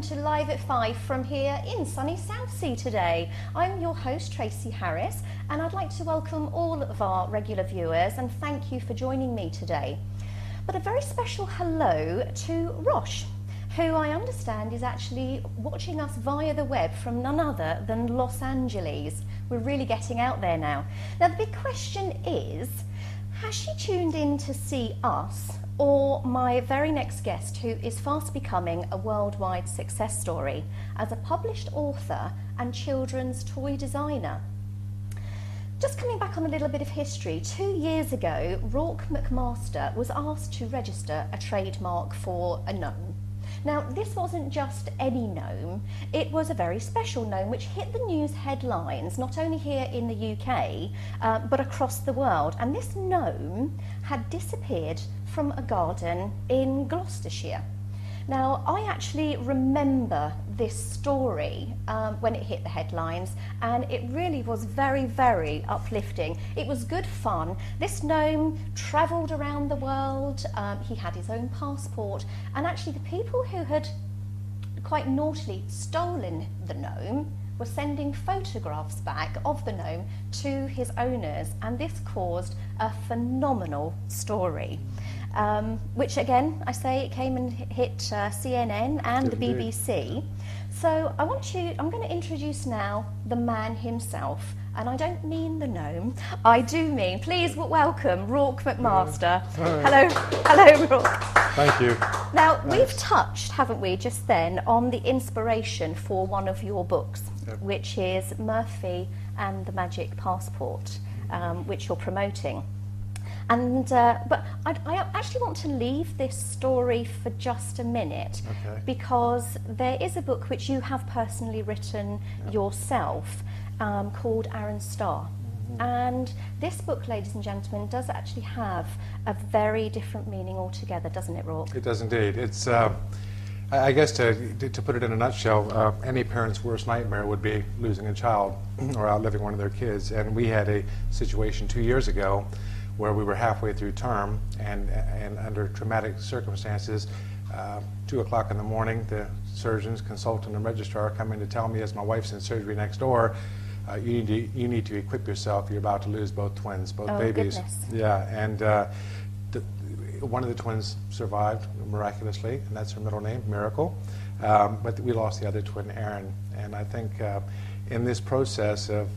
welcome to Live at 5 from here in sunny Southsea today. I'm your host Tracy Harris, and I'd like to welcome all of our regular viewers and thank you for joining me today. But a very special hello to Rosh, who I understand is actually watching us via the web from none other than Los Angeles. We're really getting out there now. Now the big question is, has she tuned in to see us or my very next guest, who is fast becoming a worldwide success story as a published author and children's toy designer? Just coming back on a little bit of history, 2 years ago, Rourke McMaster was asked to register a trademark for a gnome. Now, this wasn't just any gnome, it was a very special gnome which hit the news headlines, not only here in the UK, but across the world. And this gnome had disappeared from a garden in Gloucestershire. Now, I actually remember this story when it hit the headlines, and it really was very, very uplifting. It was good fun. This gnome travelled around the world, he had his own passport, and actually the people who had quite naughtily stolen the gnome were sending photographs back of the gnome to his owners, and this caused a phenomenal story. Which again, I say it came and hit CNN and the BBC. So I'm going to introduce now the man himself, and I don't mean the gnome, I do mean, please welcome Rourke McMaster. Hello, hello Rourke. Thank you. Now, we've touched, haven't we, just then, on the inspiration for one of your books, which is Murphy and the Magic Passport, which you're promoting. And but I actually want to leave this story for just a minute, because there is a book which you have personally written yourself called Aaron Star. And this book, ladies and gentlemen, does actually have a very different meaning altogether, doesn't it, Rourke? It does indeed. It's, I guess to put it in a nutshell, any parent's worst nightmare would be losing a child or outliving one of their kids. And we had a situation 2 years ago where we were halfway through term, and under traumatic circumstances, 2 o'clock in the morning, the surgeons, consultant, and registrar come in to tell me, as my wife's in surgery next door, you need to equip yourself. You're about to lose both twins, both babies. Goodness. Yeah, and one of the twins survived miraculously, and that's her middle name, Miracle. But we lost the other twin, Aaron. And I think in this process of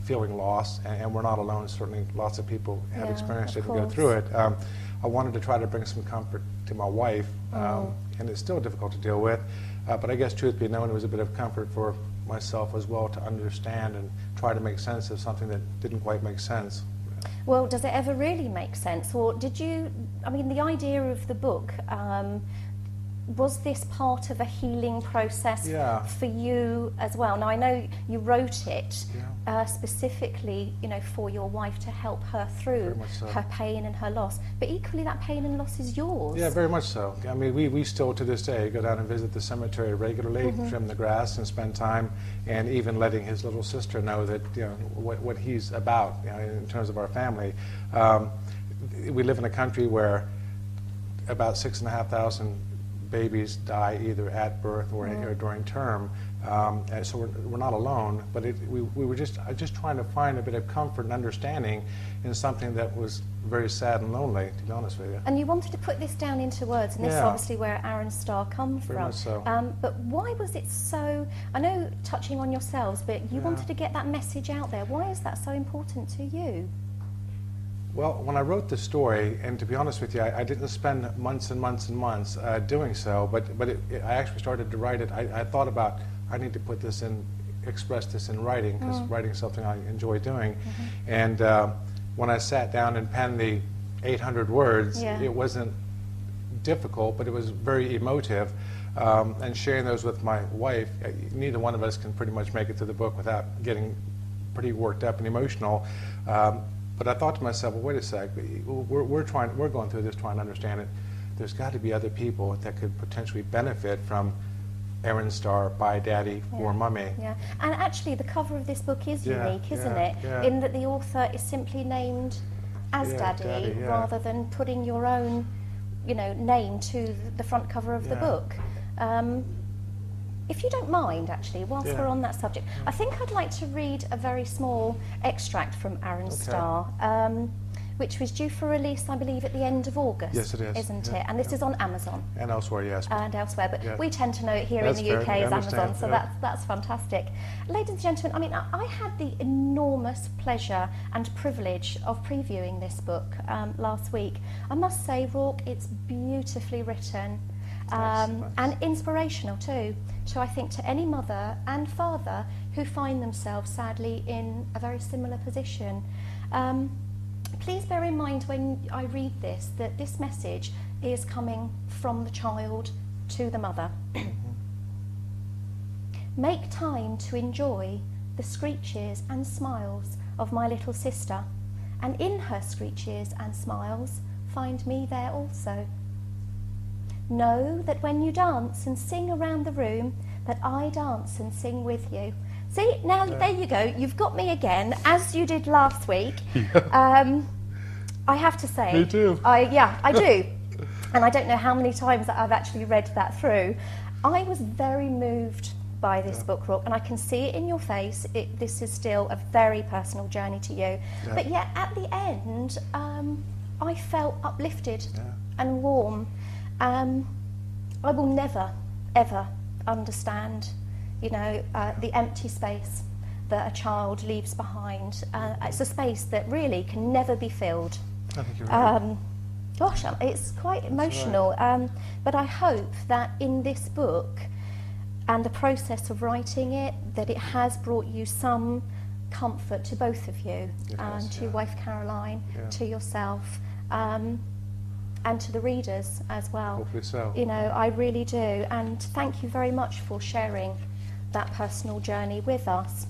feeling lost, and we're not alone, certainly lots of people have experienced it and go through it. I wanted to try to bring some comfort to my wife, and it's still difficult to deal with, but I guess truth be known, it was a bit of comfort for myself as well to understand and try to make sense of something that didn't quite make sense. Well, does it ever really make sense? Or did you, I mean, the idea of the book, was this part of a healing process for you as well? Now, I know you wrote it specifically, you know, for your wife to help her through her pain and her loss, but equally that pain and loss is yours. Yeah, very much so. I mean, we still to this day go down and visit the cemetery regularly, trim the grass and spend time, and even letting his little sister know that, you know, what he's about, you know, in terms of our family. We live in a country where about 6,500 babies die either at birth or during term, and so we're not alone. But we were just trying to find a bit of comfort and understanding in something that was very sad and lonely, to be honest with you. And you wanted to put this down into words, and this is obviously where Aaron Star comes from. Very much so. But why was it so? I know touching on yourselves, but you wanted to get that message out there. Why is that so important to you? Well, when I wrote the story, and to be honest with you, I didn't spend months and months and months doing so, but I actually started to write it. I thought about, I need to put this in, express this in writing, because writing is something I enjoy doing. And when I sat down and penned the 800 words, it wasn't difficult, but it was very emotive. And sharing those with my wife, neither one of us can pretty much make it to the book without getting pretty worked up and emotional. But I thought to myself, well, wait a sec, we're going through this trying to understand it. There's got to be other people that could potentially benefit from Aaron Star, by Daddy, for Mummy. Yeah, and actually the cover of this book is unique, isn't it? Yeah. In that the author is simply named as Daddy, rather than putting your own, you know, name to the front cover of the book. if you don't mind, actually, whilst we're on that subject, I think I'd like to read a very small extract from Aaron's Star, which was due for release, I believe, at the end of August. Yes, it is. Isn't it? And this is on Amazon. And elsewhere, yes. And elsewhere, but we tend to know it here That's in the UK fair. as Amazon, so Yeah. that's fantastic. Ladies and gentlemen, I mean, I had the enormous pleasure and privilege of previewing this book last week. I must say, Rourke, it's beautifully written. Nice. And inspirational too, I think, to any mother and father who find themselves sadly in a very similar position. Please bear in mind when I read this that this message is coming from the child to the mother. Make time to enjoy the screeches and smiles of my little sister, and in her screeches and smiles find me there also. Know that when you dance and sing around the room, that I dance and sing with you. See, now there you go. You've got me again, as you did last week. I have to say, Me too. I do. And I don't know how many times that I've actually read that through. I was very moved by this book, Rourke, and I can see it in your face. This is still a very personal journey to you. But yet, at the end, I felt uplifted and warm. I will never, ever understand, the empty space that a child leaves behind. It's a space that really can never be filled. I think you're right. Gosh, it's quite emotional. But I hope that in this book and the process of writing it, that it has brought you some comfort to both of you, to your wife Caroline, to yourself. And to the readers as well. Hopefully so. I really do. And thank you very much for sharing that personal journey with us.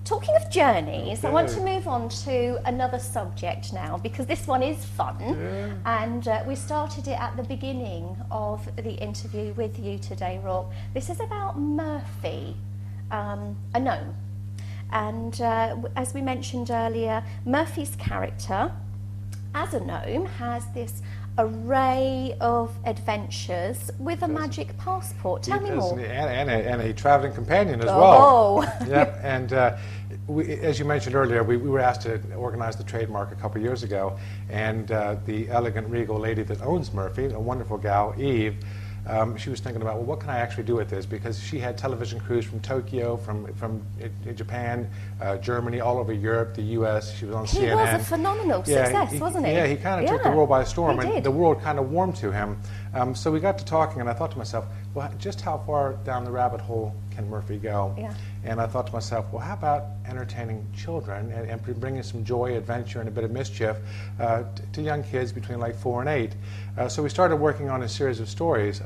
Talking of journeys, I want to move on to another subject now, because this one is fun. And we started it at the beginning of the interview with you today, Rob. This is about Murphy, a gnome. And as we mentioned earlier, Murphy's character as a gnome has this array of adventures with a magic passport. Tell me more. And a traveling companion as well. Yep. And as you mentioned earlier, we were asked to organize the trademark a couple of years ago, and the elegant, regal lady that owns Murphy, a wonderful gal, Eve, she was thinking about, well, what can I actually do with this? Because she had television crews from Tokyo, from Japan, Germany, all over Europe, the U.S. She was on CNN. He was a phenomenal success, wasn't he? Yeah, he kind of took the world by storm, and the world kind of warmed to him. So we got to talking, and I thought to myself, well, just how far down the rabbit hole can Murphy go? Yeah. And I thought to myself, well, how about entertaining children and bringing some joy, adventure, and a bit of mischief to young kids between like 4 and 8? So we started working on a series of stories.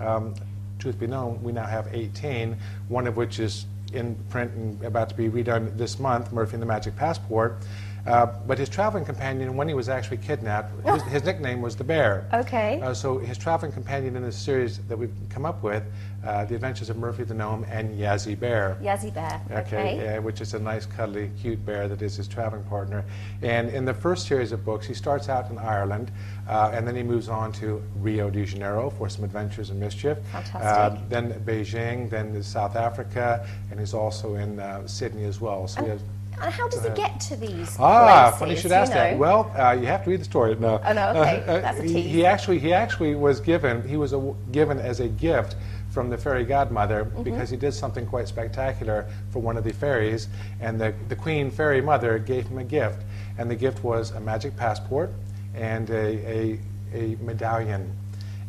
Truth be known, we now have 18, one of which is in print and about to be redone this month, Murphy and the Magic Passport. But his traveling companion, when he was actually kidnapped, his nickname was the Bear. Okay. So his traveling companion in this series that we've come up with, The Adventures of Murphy the Gnome and Yazzy Bear. Yazzy Bear, okay. Which is a nice, cuddly, cute bear that is his traveling partner. And in the first series of books, he starts out in Ireland, and then he moves on to Rio de Janeiro for some adventures and mischief. Fantastic. Then Beijing, then South Africa, and he's also in Sydney as well. So he has. And how does he get to these places? Funny you should ask that. Well, you have to read the story. No. Oh, no, okay. That's a tease. He actually was given, given as a gift from the fairy godmother because he did something quite spectacular for one of the fairies, and the queen fairy mother gave him a gift, and the gift was a magic passport and a medallion.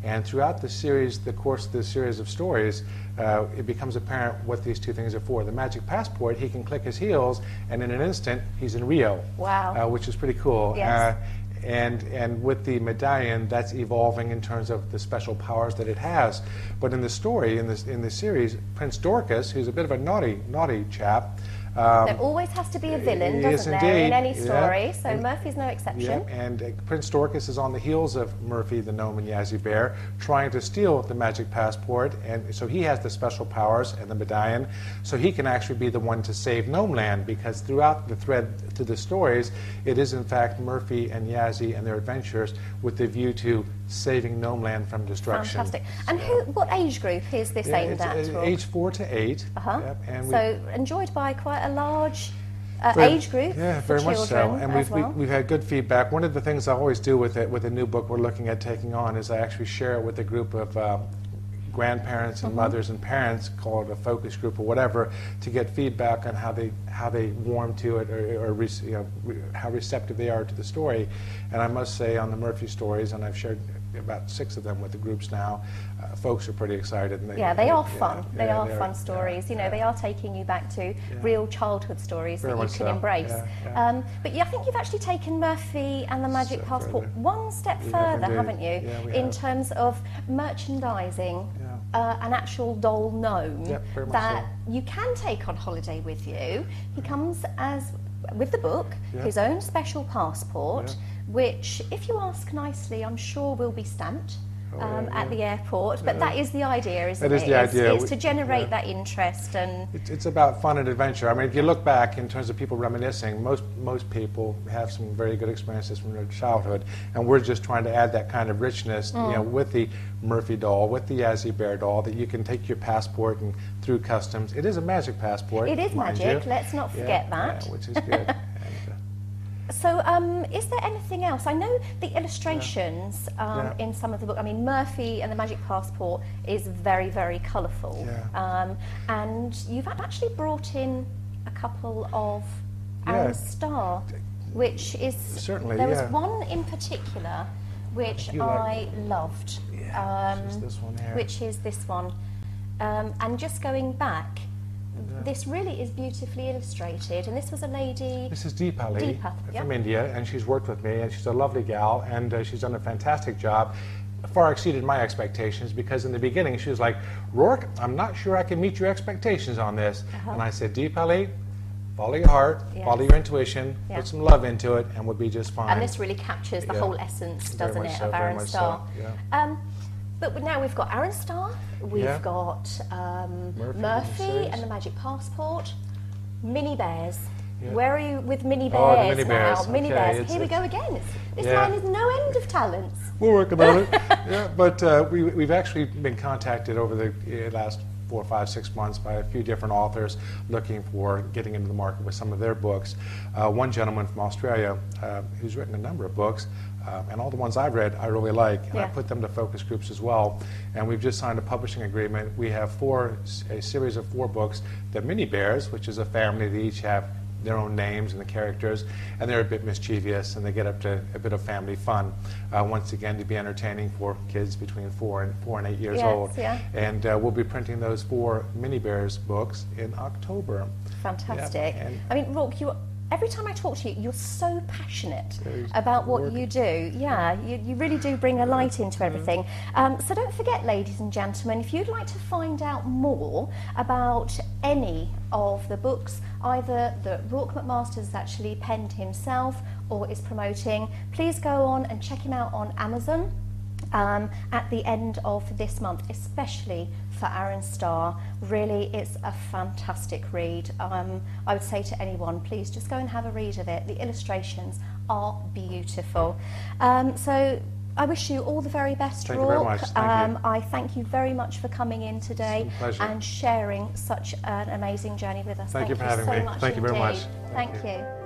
And throughout the course of this series of stories, it becomes apparent what these two things are for. The magic passport, he can click his heels, and in an instant, he's in Rio. Wow. Which is pretty cool. Yes. And with the medallion, that's evolving in terms of the special powers that it has. But in the story, in the series, Prince Dorcas, who's a bit of a naughty chap, There always has to be a villain, doesn't there, in any story, yeah. so Murphy's no exception. Yeah. And Prince Dorcas is on the heels of Murphy, the Gnome, and Yazzy Bear, trying to steal the magic passport, and so he has the special powers and the medallion, so he can actually be the one to save Gnome Land, because throughout the thread to the stories, it is in fact Murphy and Yazzy and their adventures with the view to saving Gnome Land from destruction. Fantastic. And what age group is this aimed at? Age 4 to 8. Yep, and so enjoyed by quite a large age group. Yeah, for very much so. And we've had good feedback. One of the things I always do with a new book we're looking at taking on is I actually share it with a group of grandparents and mothers and parents, call it a focus group or whatever, to get feedback on how they warm to it, or how receptive they are to the story. And I must say, on the Murphy stories, and I've shared about 6 of them with the groups now, folks are pretty excited. And they are fun. They are fun stories. You know, they are taking you back to real childhood stories that you can embrace. But I think you've actually taken Murphy and the Magic Passport one step further, haven't you? In terms of merchandising an actual doll gnome that you can take on holiday with you. He comes with the book, his own special passport, which, if you ask nicely, I'm sure will be stamped at the airport. But that is the idea, isn't it? That is the idea. It's to generate that interest. And it's about fun and adventure. I mean, if you look back in terms of people reminiscing, most people have some very good experiences from their childhood, and we're just trying to add that kind of richness, with the Murphy doll, with the Yazzy Bear doll, that you can take your passport and through customs. It is a magic passport. It is magic. Let's not forget that. Which is good. So, is there anything else? I know the illustrations in some of the book. I mean, Murphy and the Magic Passport is very, very colourful. And you've actually brought in a couple of Aaron Starr, which is certainly there was one in particular which I loved. Which is this one here. Which is this one. And just going back. This really is beautifully illustrated, and this was a lady... This is Deepali from India, and she's worked with me, and she's a lovely gal, and she's done a fantastic job. Far exceeded my expectations, because in the beginning she was like, Rourke, I'm not sure I can meet your expectations on this. And I said, Deepali, follow your heart, follow your intuition, put some love into it, and we'll be just fine. And this really captures the whole essence, doesn't it, of Aaron Starr. But now we've got Aaron Starr, we've got Murphy and the Magic Passport, Mini Bears. Where are you with Mini Bears the Mini Bears. now? Mini Bears. Here we go again. This man is no end of talents. We're working on it. But we've actually been contacted over the last 4, 5, 6 months by a few different authors looking for getting into the market with some of their books. One gentleman from Australia who's written a number of books, and all the ones I've read I really like, and I put them to focus groups as well. And we've just signed a publishing agreement. We have a series of 4 books, the Mini Bears, which is a family. They each have their own names and the characters, and they're a bit mischievous, and they get up to a bit of family fun. Once again, to be entertaining for kids between 4 and 8 years old. And we'll be printing those 4 Mini Bears books in October. Fantastic. I mean, Rourke, every time I talk to you, you're so passionate about what you do. You really do bring a light into everything. So don't forget, ladies and gentlemen, if you'd like to find out more about any of the books, either that Rourke McMaster has actually penned himself or is promoting, please go on and check him out on Amazon at the end of this month, especially for Aaron Starr. Really, it's a fantastic read. I would say to anyone, please just go and have a read of it. The illustrations are beautiful. So I wish you all the very best, Rourke. Thank you very much. Thank you. I thank you very much for coming in today and sharing such an amazing journey with us. Thank you for having me. Much Thank you very much. Thank you.